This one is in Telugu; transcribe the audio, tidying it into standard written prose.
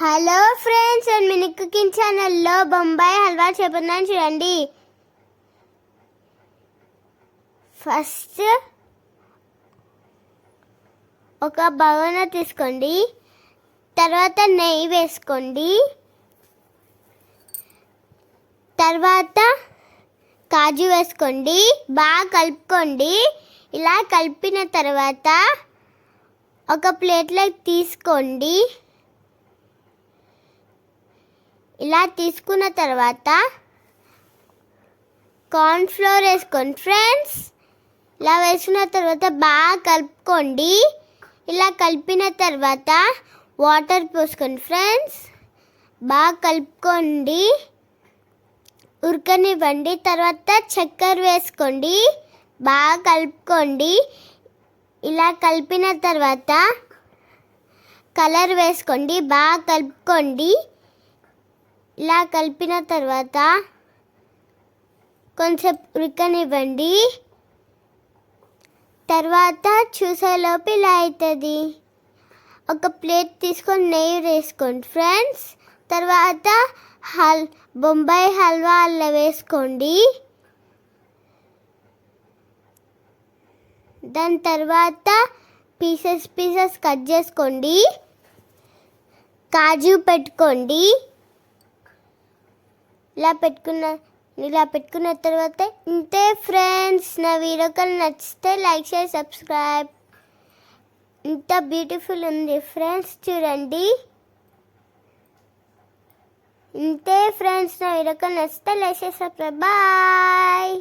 Hello friends, and mini cooking ఛానల్లో బొంబాయి హల్వా చెప్తున్నాను చూడండి. ఫస్ట్ ఒక బౌల్ తీసుకోండి, తర్వాత నెయ్యి వేసుకోండి, తర్వాత కాజు వేసుకోండి, బాగా కలుపుకోండి. ఇలా కలిపిన తర్వాత ఒక ప్లేట్లోకి తీసుకోండి. ఇలా తీసుకున్న తర్వాత కార్న్ ఫ్లోర్ వేసుకోండి ఫ్రెండ్స్. ఇలా వేసుకున్న తర్వాత బాగా కలుపుకోండి. ఇలా కలిపిన తర్వాత వాటర్ పోసుకోండి ఫ్రెండ్స్. బాగా కలుపుకోండి, ఉడకనివ్వండి. తర్వాత చక్కెర వేసుకోండి, బాగా కలుపుకోండి. ఇలా కలిపిన తర్వాత కలర్ వేసుకోండి, బాగా కలుపుకోండి. ఇలా కలిపిన తర్వాత కొంచెం ఉడకనివ్వండి. తర్వాత చూసేలోపు ఇలా అవుతుంది. ఒక ప్లేట్ తీసుకొని నెయ్యి వేసుకోండి ఫ్రెండ్స్. తర్వాత బొంబాయి హల్వా అలా వేసుకోండి. దాని తర్వాత పీసెస్ కట్ చేసుకోండి. కాజు పెట్టుకోండి. ఇలా పెట్టుకున్న తర్వాత ఇంతే ఫ్రెండ్స్. నా వీడియో కానీ నచ్చితే లైక్ షేర్ సబ్స్క్రైబ్. ఇంత బ్యూటిఫుల్ ఉంది ఫ్రెండ్స్, చూడండి. ఇంతే ఫ్రెండ్స్, నా వీడియో కానీ నచ్చితే లైక్ షేర్ సబ్స్క్రైబ్. బాయ్.